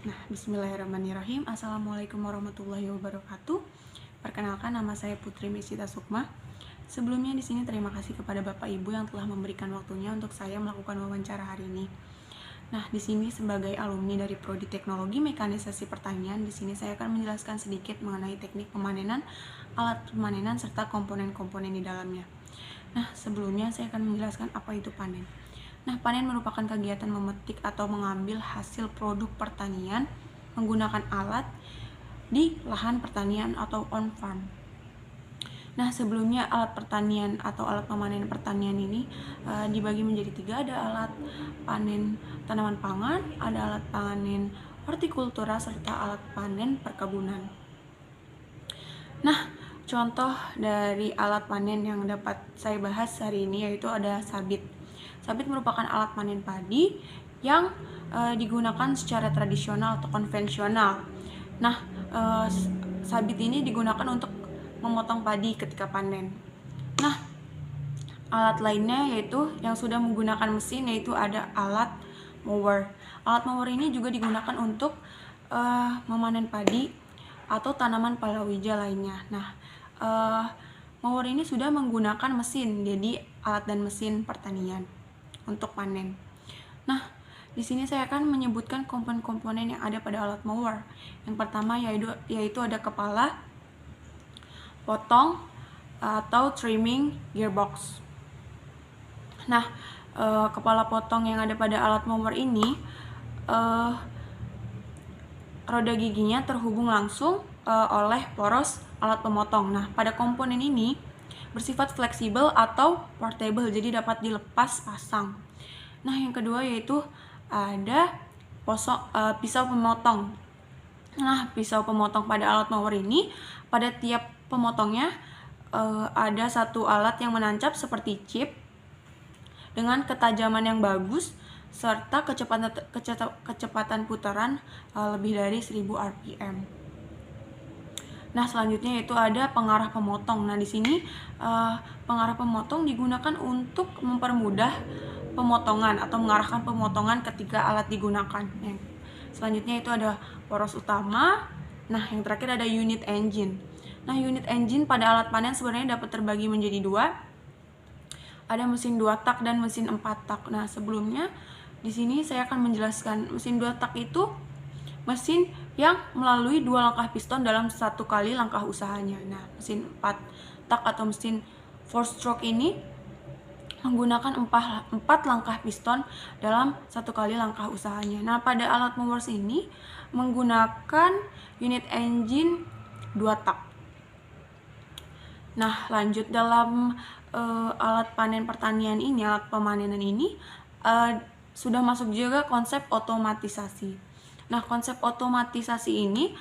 Nah, bismillahirrahmanirrahim. Assalamualaikum warahmatullahi wabarakatuh. Perkenalkan, nama saya Putri Misita Sukma. Sebelumnya di sini terima kasih kepada Bapak Ibu yang telah memberikan waktunya untuk saya melakukan wawancara hari ini. Nah, di sini sebagai alumni dari Prodi Teknologi Mekanisasi Pertanian, di sini saya akan menjelaskan sedikit mengenai teknik pemanenan, alat pemanenan serta komponen-komponen di dalamnya. Nah, sebelumnya saya akan menjelaskan apa itu panen. Nah, panen merupakan kegiatan memetik atau mengambil hasil produk pertanian menggunakan alat di lahan pertanian atau on farm. Nah, sebelumnya alat pertanian atau alat pemanen pertanian ini dibagi menjadi 3. Ada alat panen tanaman pangan, ada alat panen hortikultura, serta alat panen perkebunan. Nah, contoh dari alat panen yang dapat saya bahas hari ini yaitu ada sabit. Sabit merupakan alat panen padi yang digunakan secara tradisional atau konvensional. Nah, sabit ini digunakan untuk memotong padi ketika panen. Nah, alat lainnya yaitu yang sudah menggunakan mesin, yaitu ada alat mower. Alat mower ini juga digunakan untuk memanen padi atau tanaman palawija lainnya. Nah, mower ini sudah menggunakan mesin, jadi alat dan mesin pertanian untuk panen. Nah, di sini saya akan menyebutkan komponen-komponen yang ada pada alat mower. Yang pertama yaitu ada kepala, potong, atau trimming gearbox. Nah, kepala potong yang ada pada alat mower ini, roda giginya terhubung langsung oleh poros alat pemotong. Nah, pada komponen ini bersifat fleksibel atau portable, jadi dapat dilepas pasang. Nah, yang kedua yaitu ada pisau pemotong. Nah, pisau pemotong pada alat mower ini, pada tiap pemotongnya ada satu alat yang menancap seperti chip dengan ketajaman yang bagus serta kecepatan putaran lebih dari 1000 rpm. Nah, selanjutnya yaitu ada pengarah pemotong. Nah, di sini pengarah pemotong digunakan untuk mempermudah pemotongan atau mengarahkan pemotongan ketika alat digunakan. Selanjutnya itu ada poros utama. Nah, yang terakhir ada unit engine. Nah, unit engine pada alat panen sebenarnya dapat terbagi menjadi 2. Ada mesin 2 tak dan mesin 4 tak. Nah, sebelumnya di sini saya akan menjelaskan mesin 2 tak itu mesin yang melalui 2 langkah piston dalam 1 kali langkah usahanya. Nah, mesin 4 tak atau mesin 4 stroke ini menggunakan 4 langkah piston dalam 1 kali langkah usahanya. Nah, pada alat mowers ini menggunakan unit engine 2 tak. Nah, lanjut dalam alat panen pertanian ini, alat pemanenan ini sudah masuk juga konsep otomatisasi. Nah, konsep otomatisasi ini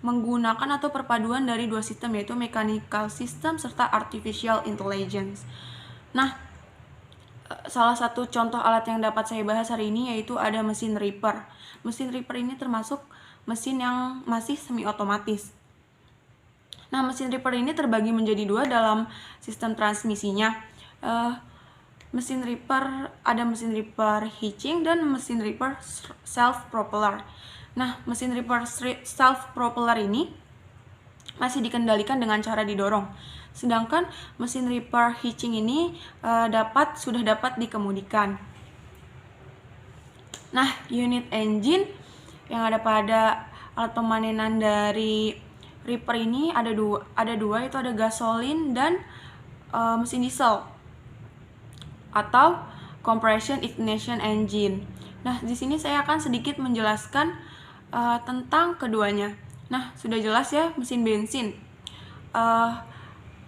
menggunakan atau perpaduan dari 2 sistem, yaitu mechanical system serta artificial intelligence. Nah, salah satu contoh alat yang dapat saya bahas hari ini yaitu ada mesin ripper. Mesin ripper ini termasuk mesin yang masih semi otomatis. Nah, mesin ripper ini terbagi menjadi 2 dalam sistem transmisinya. Mesin ripper ada mesin ripper hitching dan mesin ripper self propeller. Nah, mesin ripper self propeller ini masih dikendalikan dengan cara didorong. Sedangkan mesin ripper hitching ini sudah dapat dikemudikan. Nah, unit engine yang ada pada alat pemanenan dari ripper ini ada dua yaitu ada gasolin dan mesin diesel atau compression ignition engine. Nah, di sini saya akan sedikit menjelaskan tentang keduanya. Nah, sudah jelas ya, mesin bensin.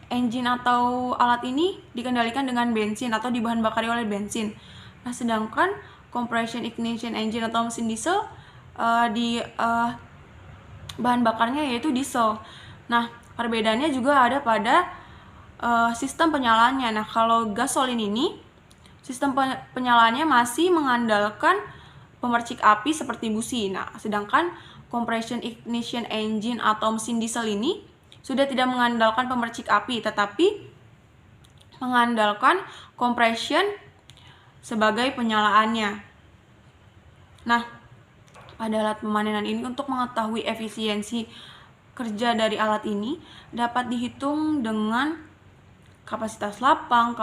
Engine atau alat ini dikendalikan dengan bensin atau dibahan bakari oleh bensin. Nah, sedangkan compression ignition engine atau mesin diesel bahan bakarnya yaitu diesel. Nah, perbedaannya juga ada pada sistem penyalaannya. Nah, kalau gasolin ini sistem penyalaannya masih mengandalkan pemercik api seperti busi. Nah, sedangkan compression ignition engine atau mesin diesel ini sudah tidak mengandalkan pemercik api, tetapi mengandalkan compression sebagai penyalaannya. Nah, pada alat pemanenan ini untuk mengetahui efisiensi kerja dari alat ini dapat dihitung dengan kapasitas lapang.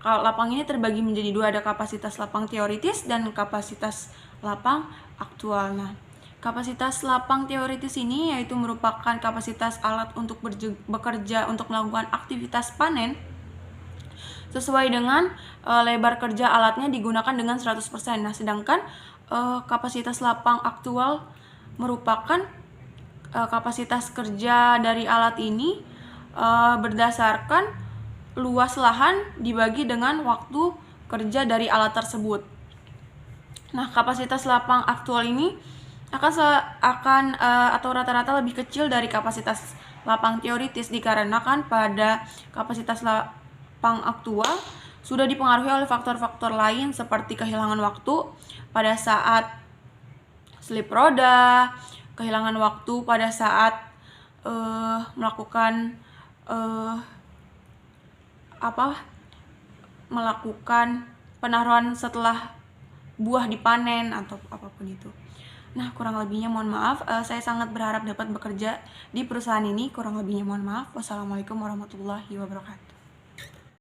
Lapang ini terbagi menjadi dua, ada kapasitas lapang teoritis dan kapasitas lapang aktual. Nah, kapasitas lapang teoritis ini yaitu merupakan kapasitas alat untuk bekerja untuk melakukan aktivitas panen sesuai dengan lebar kerja alatnya digunakan dengan 100%. Nah, sedangkan kapasitas lapang aktual merupakan kapasitas kerja dari alat ini berdasarkan luas lahan dibagi dengan waktu kerja dari alat tersebut. Nah, kapasitas lapang aktual ini akan rata-rata lebih kecil dari kapasitas lapang teoritis dikarenakan pada kapasitas lapang aktual sudah dipengaruhi oleh faktor-faktor lain seperti kehilangan waktu pada saat slip roda, kehilangan waktu pada saat melakukan penaruhan setelah buah dipanen atau apapun itu. Nah, kurang lebihnya mohon maaf. Saya sangat berharap dapat bekerja di perusahaan ini. Kurang lebihnya mohon maaf. Wassalamualaikum warahmatullahi wabarakatuh.